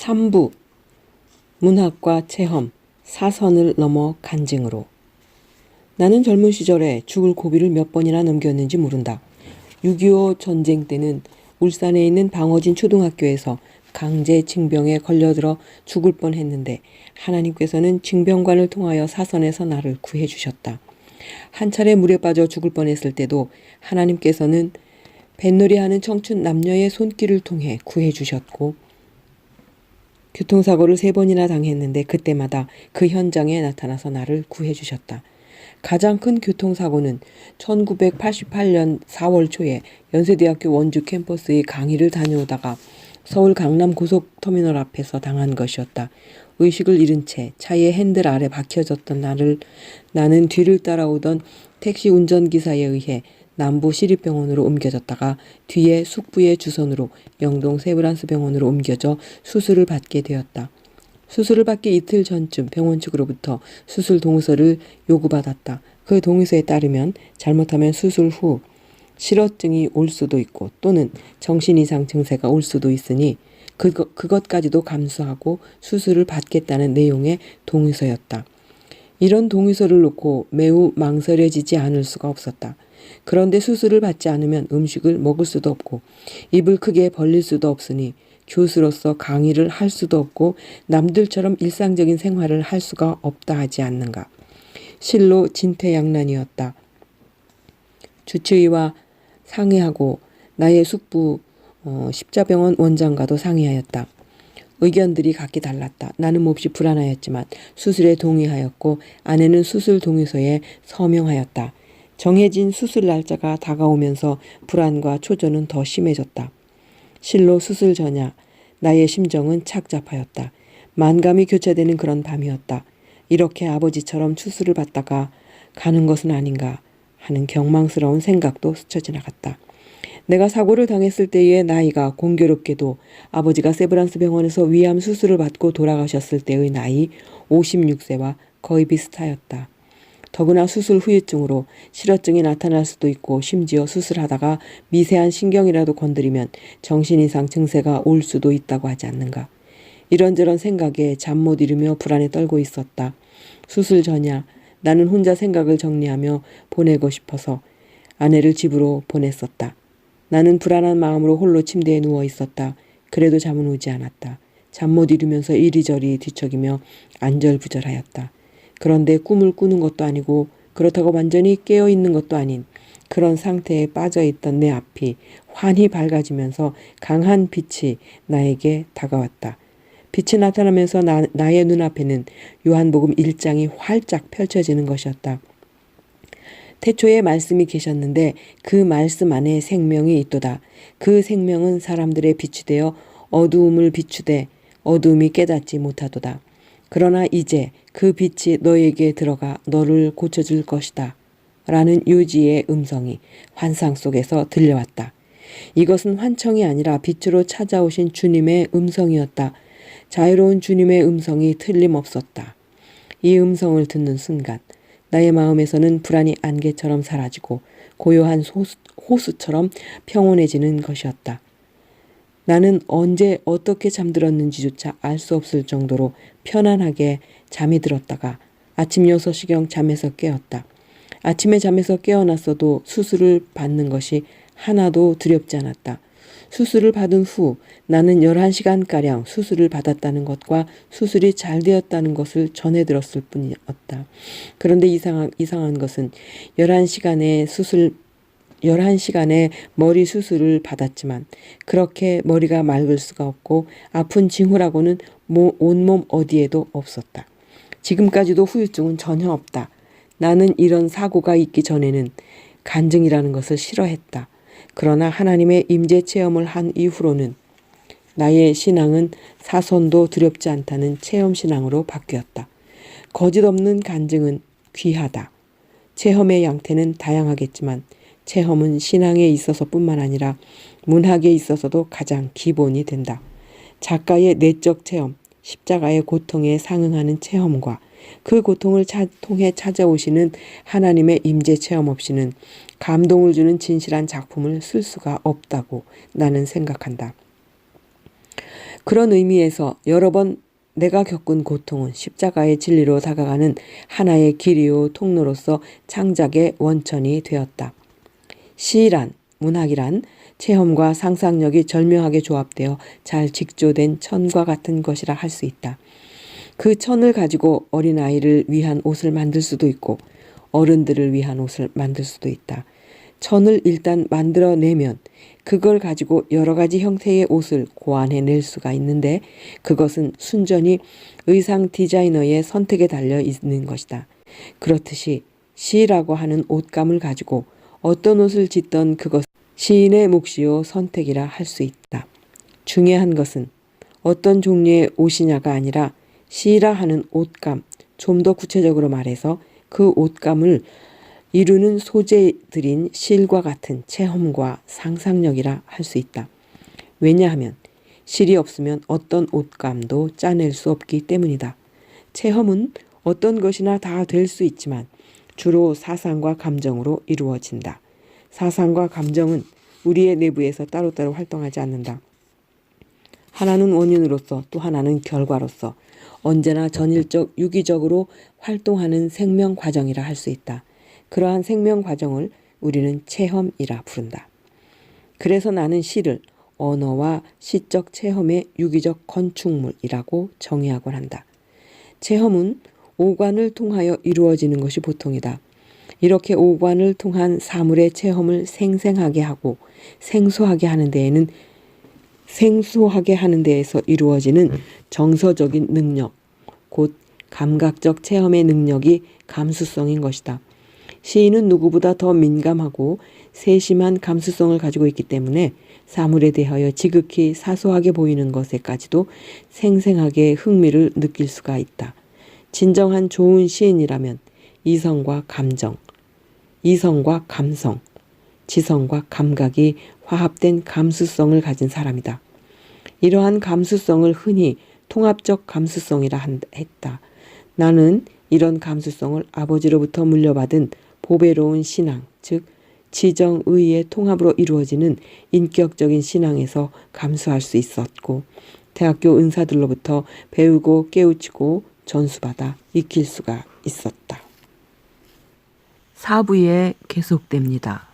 3부 문학과 체험, 사선을 넘어 간증으로. 나는 젊은 시절에 죽을 고비를 몇 번이나 넘겼는지 모른다. 6.25 전쟁 때는 울산에 있는 방어진 초등학교에서 강제 징병에 걸려들어 죽을 뻔했는데 하나님께서는 징병관을 통하여 사선에서 나를 구해주셨다. 한 차례 물에 빠져 죽을 뻔했을 때도 하나님께서는 뱃놀이하는 청춘 남녀의 손길을 통해 구해주셨고, 교통사고를 3번이나 당했는데 그때마다 그 현장에 나타나서 나를 구해주셨다. 가장 큰 교통사고는 1988년 4월 초에 연세대학교 원주 캠퍼스의 강의를 다녀오다가 서울 강남 고속터미널 앞에서 당한 것이었다. 의식을 잃은 채 차의 핸들 아래 박혀졌던 나는 뒤를 따라오던 택시 운전기사에 의해 남부 시립병원으로 옮겨졌다가 뒤에 숙부의 주선으로 영동 세브란스 병원으로 옮겨져 수술을 받게 되었다. 수술을 받기 이틀 전쯤 병원 측으로부터 수술 동의서를 요구받았다. 그 동의서에 따르면 잘못하면 수술 후 실어증이 올 수도 있고 또는 정신 이상 증세가 올 수도 있으니 그것까지도 감수하고 수술을 받겠다는 내용의 동의서였다. 이런 동의서를 놓고 매우 망설여지지 않을 수가 없었다. 그런데 수술을 받지 않으면 음식을 먹을 수도 없고 입을 크게 벌릴 수도 없으니 교수로서 강의를 할 수도 없고 남들처럼 일상적인 생활을 할 수가 없다 하지 않는가. 실로 진퇴양난이었다. 주치의와 상의하고 나의 숙부 십자병원 원장과도 상의하였다. 의견들이 각기 달랐다. 나는 몹시 불안하였지만 수술에 동의하였고 아내는 수술 동의서에 서명하였다. 정해진 수술 날짜가 다가오면서 불안과 초조는 더 심해졌다. 실로 수술 전야 나의 심정은 착잡하였다. 만감이 교차되는 그런 밤이었다. 이렇게 아버지처럼 수술을 받다가 가는 것은 아닌가 하는 경망스러운 생각도 스쳐 지나갔다. 내가 사고를 당했을 때의 나이가 공교롭게도 아버지가 세브란스 병원에서 위암 수술을 받고 돌아가셨을 때의 나이 56세와 거의 비슷하였다. 더구나 수술 후유증으로 실어증이 나타날 수도 있고 심지어 수술하다가 미세한 신경이라도 건드리면 정신 이상 증세가 올 수도 있다고 하지 않는가. 이런저런 생각에 잠 못 이루며 불안에 떨고 있었다. 수술 전야 나는 혼자 생각을 정리하며 보내고 싶어서 아내를 집으로 보냈었다. 나는 불안한 마음으로 홀로 침대에 누워 있었다. 그래도 잠은 오지 않았다. 잠 못 이루면서 이리저리 뒤척이며 안절부절하였다. 그런데 꿈을 꾸는 것도 아니고 그렇다고 완전히 깨어있는 것도 아닌 그런 상태에 빠져있던 내 앞이 환히 밝아지면서 강한 빛이 나에게 다가왔다. 빛이 나타나면서 나의 눈앞에는 요한복음 1장이 활짝 펼쳐지는 것이었다. 태초에 말씀이 계셨는데 그 말씀 안에 생명이 있도다. 그 생명은 사람들의 빛이 되어 어두움을 비추되 어두움이 깨닫지 못하도다. 그러나 이제 그 빛이 너에게 들어가 너를 고쳐줄 것이다. 라는 요지의 음성이 환상 속에서 들려왔다. 이것은 환청이 아니라 빛으로 찾아오신 주님의 음성이었다. 자유로운 주님의 음성이 틀림없었다. 이 음성을 듣는 순간 나의 마음에서는 불안이 안개처럼 사라지고 고요한 호수처럼 평온해지는 것이었다. 나는 언제 어떻게 잠들었는지조차 알 수 없을 정도로 편안하게 잠이 들었다가 아침 6시경 잠에서 깨었다. 아침에 잠에서 깨어났어도 수술을 받는 것이 하나도 두렵지 않았다. 수술을 받은 후 나는 11시간가량 수술을 받았다는 것과 수술이 잘 되었다는 것을 전해 들었을 뿐이었다. 그런데 이상한 것은 11시간에 머리 수술을 받았지만 그렇게 머리가 맑을 수가 없고 아픈 징후라고는 온몸 어디에도 없었다. 지금까지도 후유증은 전혀 없다. 나는 이런 사고가 있기 전에는 간증이라는 것을 싫어했다. 그러나 하나님의 임재 체험을 한 이후로는 나의 신앙은 사선도 두렵지 않다는 체험 신앙으로 바뀌었다. 거짓 없는 간증은 귀하다. 체험의 양태는 다양하겠지만 체험은 신앙에 있어서뿐만 아니라 문학에 있어서도 가장 기본이 된다. 작가의 내적 체험, 십자가의 고통에 상응하는 체험과 그 고통을 통해 찾아오시는 하나님의 임재 체험 없이는 감동을 주는 진실한 작품을 쓸 수가 없다고 나는 생각한다. 그런 의미에서 여러 번 내가 겪은 고통은 십자가의 진리로 다가가는 하나의 길이요 통로로서 창작의 원천이 되었다. 시란, 문학이란 체험과 상상력이 절묘하게 조합되어 잘 직조된 천과 같은 것이라 할 수 있다. 그 천을 가지고 어린아이를 위한 옷을 만들 수도 있고 어른들을 위한 옷을 만들 수도 있다. 천을 일단 만들어내면 그걸 가지고 여러 가지 형태의 옷을 고안해낼 수가 있는데 그것은 순전히 의상 디자이너의 선택에 달려 있는 것이다. 그렇듯이 시라고 하는 옷감을 가지고 어떤 옷을 짓던 그것 시인의 몫이요 선택이라 할 수 있다. 중요한 것은 어떤 종류의 옷이냐가 아니라 시라 하는 옷감, 좀 더 구체적으로 말해서 그 옷감을 이루는 소재들인 실과 같은 체험과 상상력이라 할 수 있다. 왜냐하면 실이 없으면 어떤 옷감도 짜낼 수 없기 때문이다. 체험은 어떤 것이나 다 될 수 있지만 주로 사상과 감정으로 이루어진다. 사상과 감정은 우리의 내부에서 따로따로 활동하지 않는다. 하나는 원인으로서 또 하나는 결과로서 언제나 전일적 유기적으로 활동하는 생명 과정이라 할 수 있다. 그러한 생명 과정을 우리는 체험이라 부른다. 그래서 나는 시를 언어와 시적 체험의 유기적 건축물이라고 정의하곤 한다. 체험은 오관을 통하여 이루어지는 것이 보통이다. 이렇게 오관을 통한 사물의 체험을 생생하게 하고 생소하게 하는 데에서 이루어지는 정서적인 능력, 곧 감각적 체험의 능력이 감수성인 것이다. 시인은 누구보다 더 민감하고 세심한 감수성을 가지고 있기 때문에 사물에 대하여 지극히 사소하게 보이는 것에까지도 생생하게 흥미를 느낄 수가 있다. 진정한 좋은 시인이라면 이성과 감정, 이성과 감성, 지성과 감각이 화합된 감수성을 가진 사람이다. 이러한 감수성을 흔히 통합적 감수성이라 했다. 나는 이런 감수성을 아버지로부터 물려받은 보배로운 신앙, 즉 지정의의 통합으로 이루어지는 인격적인 신앙에서 감수할 수 있었고 대학교 은사들로부터 배우고 깨우치고 전수받아 익힐 수가 있었다. 4부에 계속됩니다.